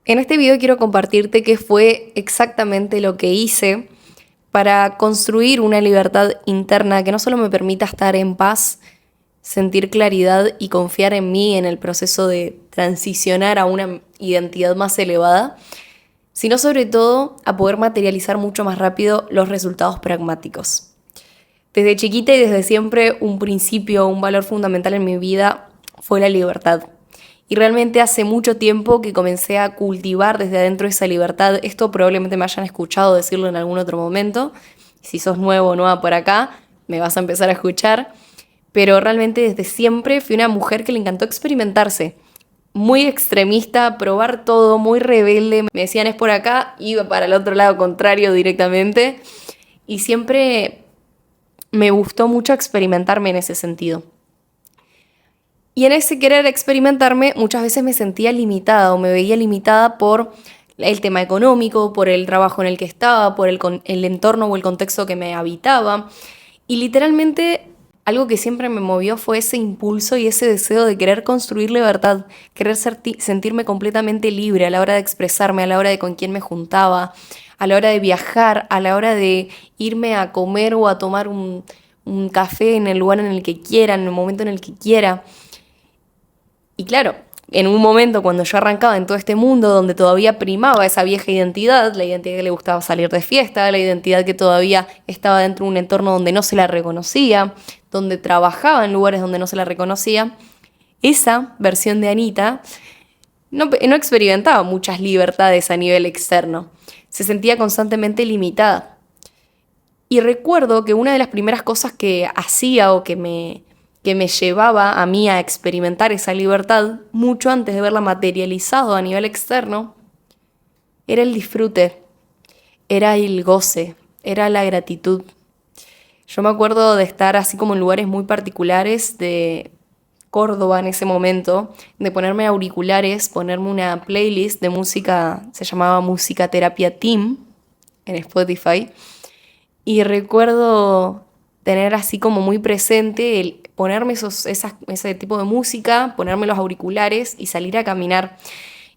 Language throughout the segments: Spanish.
En este video quiero compartirte qué fue exactamente lo que hice para construir una libertad interna que no solo me permita estar en paz, sentir claridad y confiar en mí en el proceso de transicionar a una identidad más elevada, sino sobre todo a poder materializar mucho más rápido los resultados pragmáticos. Desde chiquita y desde siempre un principio, un valor fundamental en mi vida fue la libertad. Y realmente hace mucho tiempo que comencé a cultivar desde adentro esa libertad. Esto probablemente me hayan escuchado decirlo en algún otro momento. Si sos nuevo o nueva por acá, me vas a empezar a escuchar. Pero realmente desde siempre fui una mujer que le encantó experimentarse. Muy extremista, probar todo, muy rebelde. Me decían es por acá, iba para el otro lado contrario directamente. Y siempre me gustó mucho experimentarme en ese sentido. Y en ese querer experimentarme muchas veces me sentía limitada o me veía limitada por el tema económico, por el trabajo en el que estaba, por el entorno o el contexto que me habitaba. Y literalmente algo que siempre me movió fue ese impulso y ese deseo de querer construir libertad, querer sentirme completamente libre a la hora de expresarme, a la hora de con quién me juntaba, a la hora de viajar, a la hora de irme a comer o a tomar un café en el lugar en el que quiera, en el momento en el que quiera. Y claro, en un momento cuando yo arrancaba en todo este mundo donde todavía primaba esa vieja identidad, la identidad que le gustaba salir de fiesta, la identidad que todavía estaba dentro de un entorno donde no se la reconocía, donde trabajaba en lugares donde no se la reconocía, esa versión de Anita no experimentaba muchas libertades a nivel externo, se sentía constantemente limitada. Y recuerdo que una de las primeras cosas que hacía o que me llevaba a mí a experimentar esa libertad, mucho antes de verla materializado a nivel externo, era el disfrute, era el goce, era la gratitud. Yo me acuerdo de estar así como en lugares muy particulares de Córdoba en ese momento, de ponerme auriculares, ponerme una playlist de música, se llamaba Música Terapia Team en Spotify, y recuerdo tener así como muy presente el ponerme ese tipo de música, ponerme los auriculares y salir a caminar.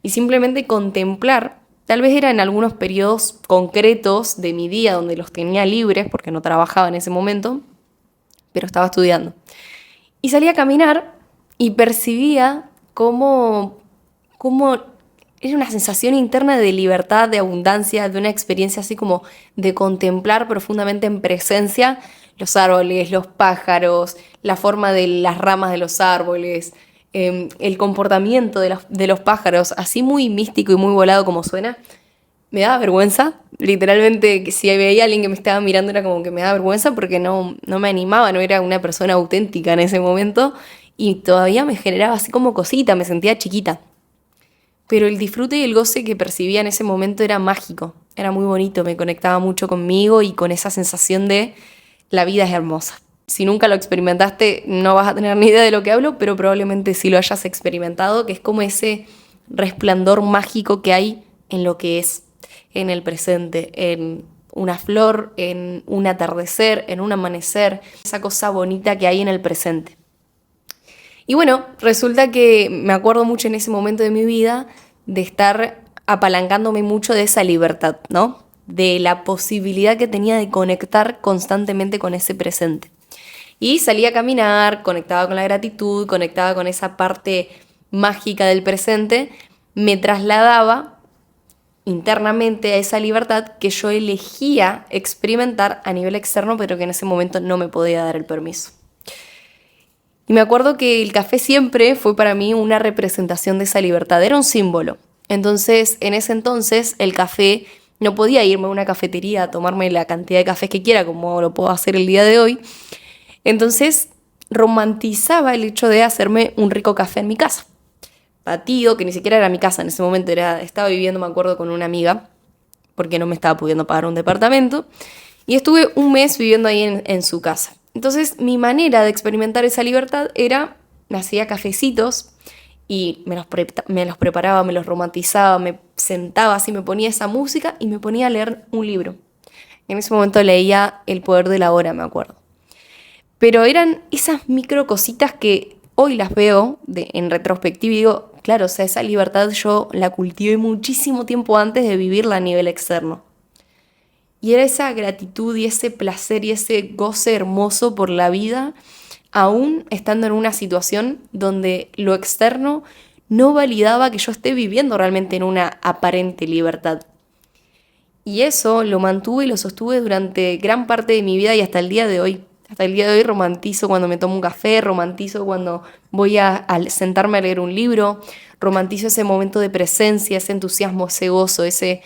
Y simplemente contemplar, tal vez era en algunos periodos concretos de mi día donde los tenía libres porque no trabajaba en ese momento, pero estaba estudiando. Y salía a caminar y percibía cómo era una sensación interna de libertad, de abundancia, de una experiencia así como de contemplar profundamente en presencia los árboles, los pájaros, la forma de las ramas de los árboles, el comportamiento de los pájaros, así muy místico y muy volado como suena. Me daba vergüenza, literalmente, que si veía a alguien que me estaba mirando era como que me daba vergüenza porque no me animaba, no era una persona auténtica en ese momento y todavía me generaba así como cosita, me sentía chiquita. Pero el disfrute y el goce que percibía en ese momento era mágico, era muy bonito, me conectaba mucho conmigo y con esa sensación de la vida es hermosa. Si nunca lo experimentaste, no vas a tener ni idea de lo que hablo, pero probablemente sí lo hayas experimentado, que es como ese resplandor mágico que hay en lo que es, en el presente, en una flor, en un atardecer, en un amanecer, esa cosa bonita que hay en el presente. Y bueno, resulta que me acuerdo mucho en ese momento de mi vida de estar apalancándome mucho de esa libertad, ¿no? De la posibilidad que tenía de conectar constantemente con ese presente. Y salía a caminar, conectaba con la gratitud, conectaba con esa parte mágica del presente, me trasladaba internamente a esa libertad que yo elegía experimentar a nivel externo, pero que en ese momento no me podía dar el permiso. Y me acuerdo que el café siempre fue para mí una representación de esa libertad, era un símbolo. Entonces, en ese entonces, el café no podía irme a una cafetería a tomarme la cantidad de cafés que quiera, como lo puedo hacer el día de hoy. Entonces, romantizaba el hecho de hacerme un rico café en mi casa. Batido, que ni siquiera era mi casa en ese momento, estaba viviendo, me acuerdo, con una amiga, porque no me estaba pudiendo pagar un departamento. Y estuve un mes viviendo ahí en su casa. Entonces mi manera de experimentar esa libertad era, me hacía cafecitos y me los preparaba, me los romantizaba, me sentaba así, me ponía esa música y me ponía a leer un libro. En ese momento leía El poder de la hora, me acuerdo. Pero eran esas micro cositas que hoy las veo en retrospectiva y digo, claro, o sea, esa libertad yo la cultivé muchísimo tiempo antes de vivirla a nivel externo. Y era esa gratitud y ese placer y ese goce hermoso por la vida, aún estando en una situación donde lo externo no validaba que yo esté viviendo realmente en una aparente libertad. Y eso lo mantuve y lo sostuve durante gran parte de mi vida y hasta el día de hoy. Hasta el día de hoy romantizo cuando me tomo un café, romantizo cuando voy a sentarme a leer un libro, romantizo ese momento de presencia, ese entusiasmo, ese gozo, ese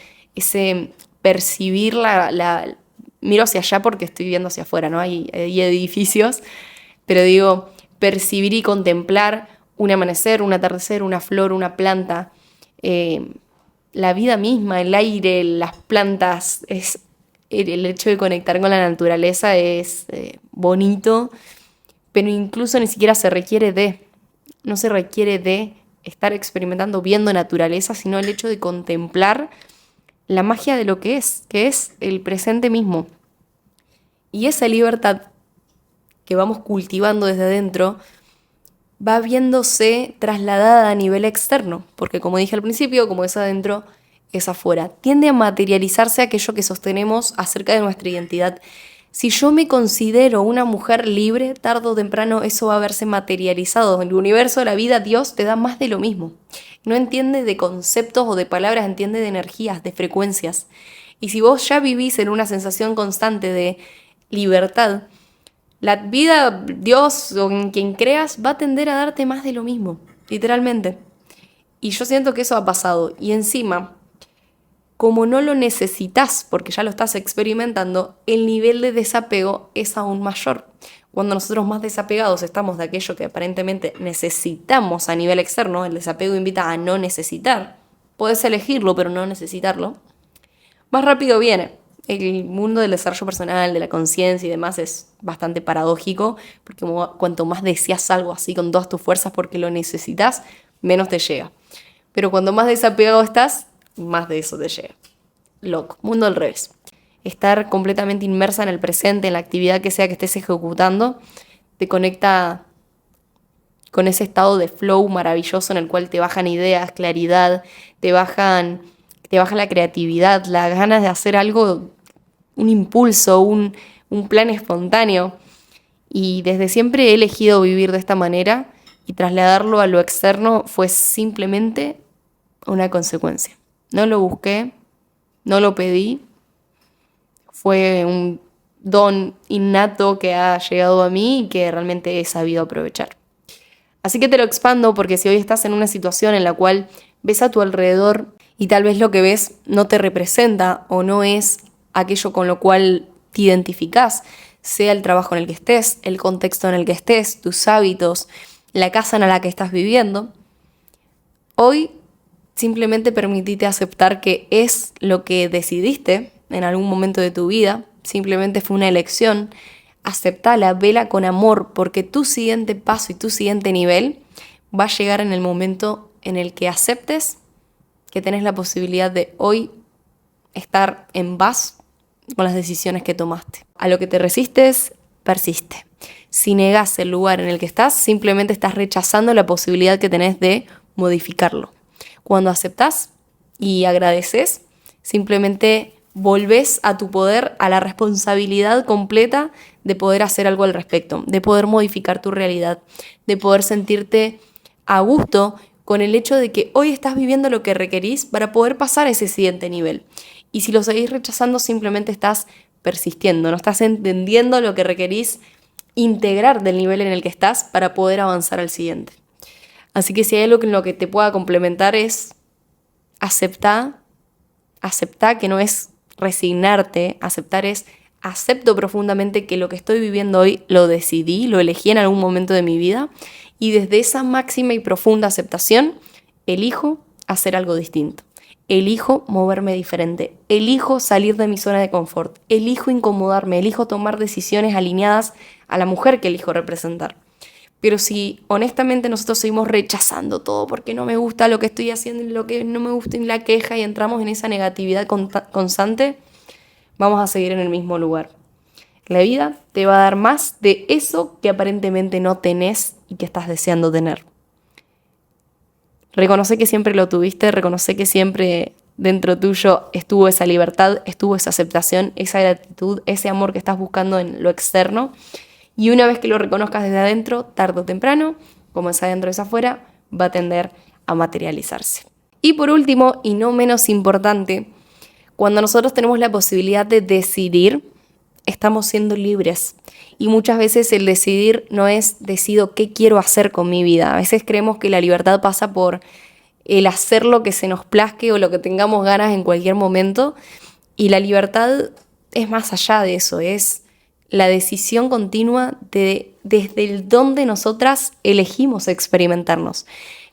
percibir miro hacia allá porque estoy viendo hacia afuera, ¿no? Hay edificios, pero digo, percibir y contemplar un amanecer, un atardecer, una flor, una planta, la vida misma, el aire, las plantas, el hecho de conectar con la naturaleza es bonito, pero incluso ni siquiera no se requiere de estar experimentando, viendo naturaleza, sino el hecho de contemplar la magia de lo que es el presente mismo. Y esa libertad que vamos cultivando desde adentro va viéndose trasladada a nivel externo, porque como dije al principio, como es adentro, es afuera. Tiende a materializarse aquello que sostenemos acerca de nuestra identidad. Si yo me considero una mujer libre, tarde o temprano eso va a verse materializado. En el universo, la vida, Dios te da más de lo mismo. No entiende de conceptos o de palabras, entiende de energías, de frecuencias. Y si vos ya vivís en una sensación constante de libertad, la vida, Dios o en quien creas va a tender a darte más de lo mismo, literalmente. Y yo siento que eso ha pasado. Y encima, como no lo necesitas porque ya lo estás experimentando, el nivel de desapego es aún mayor. Cuando nosotros más desapegados estamos de aquello que aparentemente necesitamos a nivel externo, el desapego invita a no necesitar. Puedes elegirlo, pero no necesitarlo. Más rápido viene. El mundo del desarrollo personal, de la conciencia y demás es bastante paradójico, porque cuanto más deseas algo así con todas tus fuerzas porque lo necesitas, menos te llega. Pero cuando más desapegado estás, más de eso te llega. Loco, mundo al revés. Estar completamente inmersa en el presente, en la actividad que sea que estés ejecutando, te conecta con ese estado de flow maravilloso en el cual te bajan ideas, claridad, te baja la creatividad, las ganas de hacer algo, un impulso, un plan espontáneo. Y desde siempre he elegido vivir de esta manera y trasladarlo a lo externo fue simplemente una consecuencia. No lo busqué, no lo pedí, fue un don innato que ha llegado a mí y que realmente he sabido aprovechar. Así que te lo expando porque si hoy estás en una situación en la cual ves a tu alrededor y tal vez lo que ves no te representa o no es aquello con lo cual te identificás, sea el trabajo en el que estés, el contexto en el que estés, tus hábitos, la casa en la que estás viviendo, hoy simplemente permitite aceptar que es lo que decidiste en algún momento de tu vida, simplemente fue una elección. Aceptala, vela con amor, porque tu siguiente paso y tu siguiente nivel va a llegar en el momento en el que aceptes que tenés la posibilidad de hoy estar en paz con las decisiones que tomaste. A lo que te resistes, persiste. Si negás el lugar en el que estás, simplemente estás rechazando la posibilidad que tenés de modificarlo. Cuando aceptás y agradeces, simplemente volvés a tu poder, a la responsabilidad completa de poder hacer algo al respecto, de poder modificar tu realidad, de poder sentirte a gusto con el hecho de que hoy estás viviendo lo que requerís para poder pasar a ese siguiente nivel. Y si lo seguís rechazando, simplemente estás persistiendo, no estás entendiendo lo que requerís integrar del nivel en el que estás para poder avanzar al siguiente. Así que si hay algo en lo que te pueda complementar es aceptar que no es resignarte, aceptar es acepto profundamente que lo que estoy viviendo hoy lo decidí, lo elegí en algún momento de mi vida y desde esa máxima y profunda aceptación elijo hacer algo distinto. Elijo moverme diferente, elijo salir de mi zona de confort, elijo incomodarme, elijo tomar decisiones alineadas a la mujer que elijo representar. Pero si honestamente nosotros seguimos rechazando todo porque no me gusta lo que estoy haciendo y lo que no me gusta y la queja y entramos en esa negatividad constante, vamos a seguir en el mismo lugar. La vida te va a dar más de eso que aparentemente no tenés y que estás deseando tener. Reconoce que siempre lo tuviste, reconoce que siempre dentro tuyo estuvo esa libertad, estuvo esa aceptación, esa gratitud, ese amor que estás buscando en lo externo. Y una vez que lo reconozcas desde adentro, tarde o temprano, como es adentro es afuera, va a tender a materializarse. Y por último, y no menos importante, cuando nosotros tenemos la posibilidad de decidir, estamos siendo libres. Y muchas veces el decidir no es decido qué quiero hacer con mi vida. A veces creemos que la libertad pasa por el hacer lo que se nos plazque o lo que tengamos ganas en cualquier momento. Y la libertad es más allá de eso, es la decisión continua desde el dónde nosotras elegimos experimentarnos.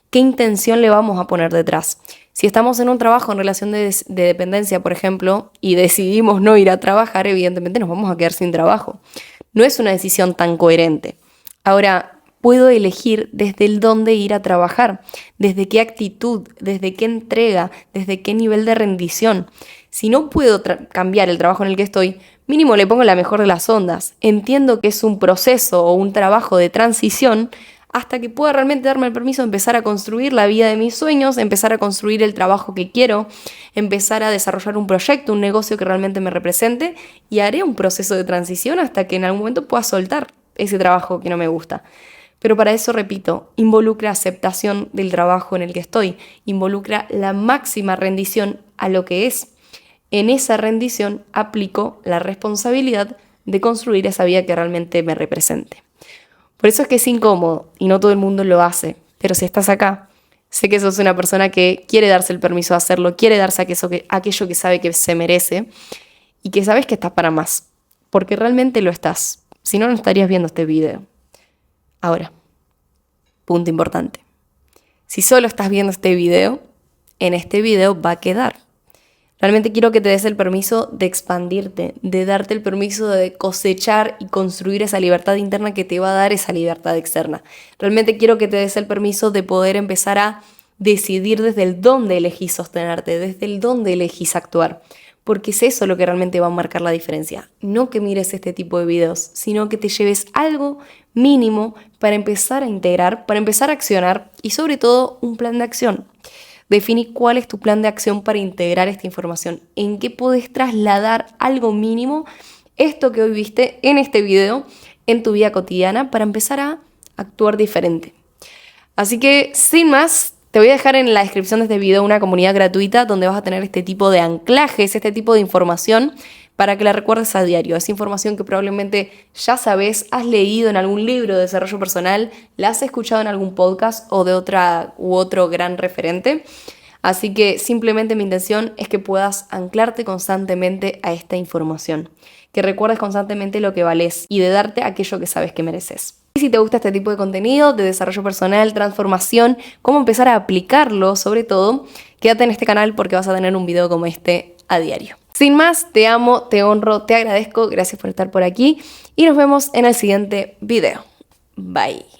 ¿Qué intención le vamos a poner detrás? Si estamos en un trabajo en relación de dependencia, por ejemplo, y decidimos no ir a trabajar, evidentemente nos vamos a quedar sin trabajo. No es una decisión tan coherente. Ahora, puedo elegir desde el dónde ir a trabajar, desde qué actitud, desde qué entrega, desde qué nivel de rendición. Si no puedo cambiar el trabajo en el que estoy, mínimo le pongo la mejor de las ondas. Entiendo que es un proceso o un trabajo de transición hasta que pueda realmente darme el permiso de empezar a construir la vida de mis sueños, empezar a construir el trabajo que quiero, empezar a desarrollar un proyecto, un negocio que realmente me represente, y haré un proceso de transición hasta que en algún momento pueda soltar ese trabajo que no me gusta. Pero para eso, repito, involucra aceptación del trabajo en el que estoy, involucra la máxima rendición a lo que es. En esa rendición aplico la responsabilidad de construir esa vida que realmente me represente. Por eso es que es incómodo y no todo el mundo lo hace, pero si estás acá, sé que sos una persona que quiere darse el permiso de hacerlo, quiere darse aquello que sabe que se merece y que sabes que estás para más, porque realmente lo estás, si no, no estarías viendo este video. Ahora, punto importante, si solo estás viendo este video, en este video va a quedar. Realmente quiero que te des el permiso de expandirte, de darte el permiso de cosechar y construir esa libertad interna que te va a dar esa libertad externa. Realmente quiero que te des el permiso de poder empezar a decidir desde el dónde elegís sostenerte, desde el dónde elegís actuar. Porque es eso lo que realmente va a marcar la diferencia. No que mires este tipo de videos, sino que te lleves algo mínimo para empezar a integrar, para empezar a accionar y sobre todo un plan de acción. Definí cuál es tu plan de acción para integrar esta información, en qué podés trasladar algo mínimo, esto que hoy viste en este video, en tu vida cotidiana, para empezar a actuar diferente. Así que, sin más, te voy a dejar en la descripción de este video una comunidad gratuita donde vas a tener este tipo de anclajes, este tipo de información para que la recuerdes a diario. Es información que probablemente ya sabes, has leído en algún libro de desarrollo personal, la has escuchado en algún podcast o de otra u otro gran referente. Así que simplemente mi intención es que puedas anclarte constantemente a esta información, que recuerdes constantemente lo que vales y de darte aquello que sabes que mereces. Y si te gusta este tipo de contenido de desarrollo personal, transformación, cómo empezar a aplicarlo sobre todo, quédate en este canal porque vas a tener un video como este a diario. Sin más, te amo, te honro, te agradezco, gracias por estar por aquí y nos vemos en el siguiente video. Bye.